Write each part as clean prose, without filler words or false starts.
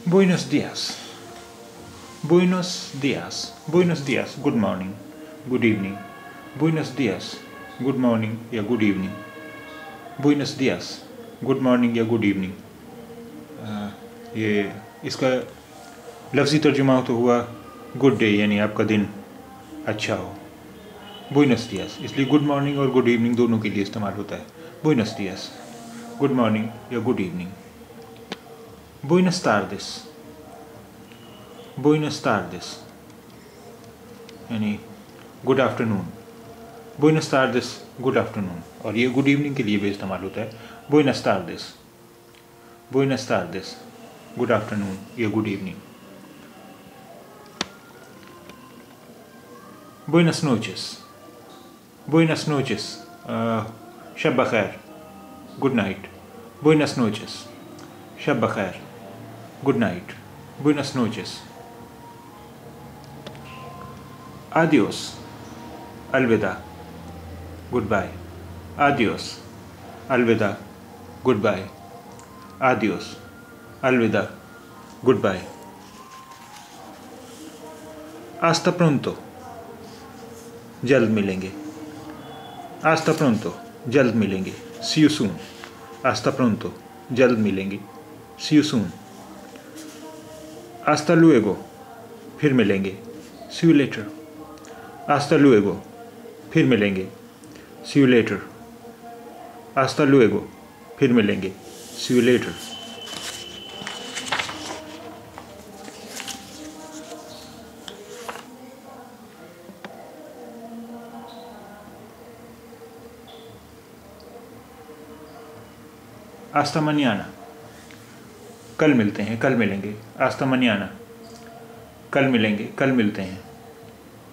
Buenos días. Buenos días. Buenos días. Good morning. Good evening. Buenos días. Good morning या good evening. Buenos días. Good morning या good evening. ये इसका लफ्ज़ी तर्जुमा तो हुआ good day, यानी आपका दिन अच्छा हो. Buenos días इसलिए गुड मॉर्निंग और गुड इवनिंग दोनों के लिए इस्तेमाल होता है. Buenos días. गुड मॉर्निंग या good evening. Buenas tardes. Buenas tardes यानी good afternoon. Buenas tardes good afternoon. और ये गुड इवनिंग के लिए भी इस्तेमाल होता है. Buenas tardes. Buenas tardes good afternoon या good evening. Buenas noches. Buenas noches शब बखैर, गुड नाइट. Buenas noches शब बखैर, good night. Buenas noches. Adios अलविदा, गुड बाय. Adios अलविदा, गुड बाय. Adios अलविदा, गुड बाय. Hasta pronto जल्द मिलेंगे. Hasta pronto जल्द मिलेंगे. See you soon. Hasta pronto जल्द मिलेंगे. See you soon. Hasta luego फिर मिलेंगे. See you later. Hasta luego फिर मिलेंगे. See you later. Hasta luego फिर मिलेंगे. See you later. Hasta mañana कल मिलते हैं, कल मिलेंगे. Hasta mañana कल मिलेंगे, कल मिलते हैं.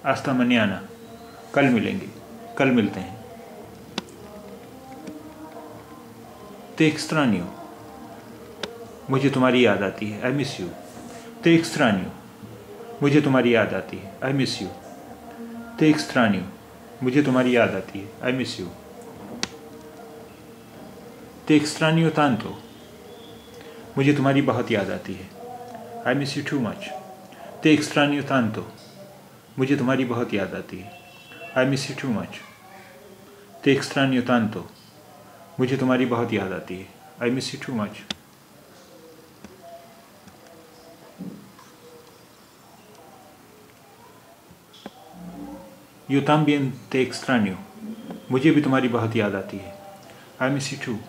Hasta mañana कल मिलेंगे, कल मिलते हैं. Te extraño मुझे तुम्हारी याद आती है. I miss you. Te extraño मुझे तुम्हारी याद आती है. I miss you. Te extraño मुझे तुम्हारी याद आती है. I miss you. Te extraño tanto मुझे तुम्हारी बहुत याद आती है. I miss you too much. Te extraño tanto मुझे तुम्हारी बहुत याद आती है. I miss you too much. Te extraño tanto मुझे तुम्हारी बहुत याद आती है. I miss you too much. Yo también te extraño मुझे भी तुम्हारी बहुत याद आती है. I miss you too.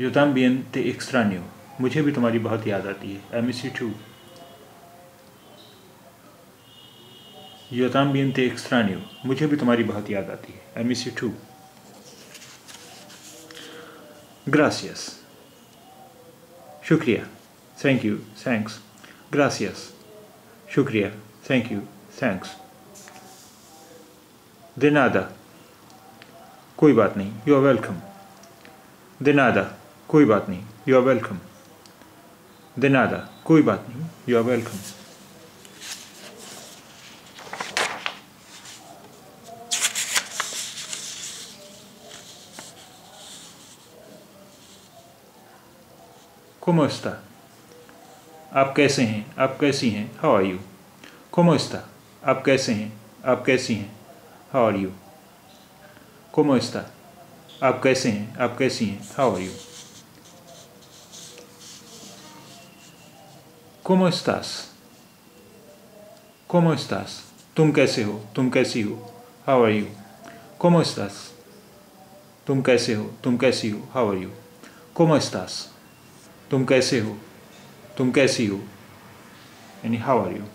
Yo también te extraño मुझे भी तुम्हारी बहुत याद आती है. I miss you too. Yo también te extraño मुझे भी तुम्हारी बहुत याद आती है. I miss you too. Gracias शुक्रिया. Thank you. Thanks. Gracias शुक्रिया. Thank you. Thanks. De nada कोई बात नहीं. You are welcome. De nada कोई बात नहीं. You are welcome. De nada कोई बात नहीं. You are welcome. ¿Cómo está? आप कैसे हैं? आप कैसी हैं? How are you? ¿Cómo está? आप कैसे हैं? आप कैसी हैं? How are you? ¿Cómo está? आप कैसे हैं? आप कैसी हैं? How are you? ¿Cómo estás? ¿Cómo estás? तुम कैसे हो? तुम कैसी हो? How are you? ¿Cómo estás? तुम कैसे हो? तुम कैसी हो? How are you? ¿Cómo estás? तुम कैसे हो? तुम कैसी हो? यानी how are you?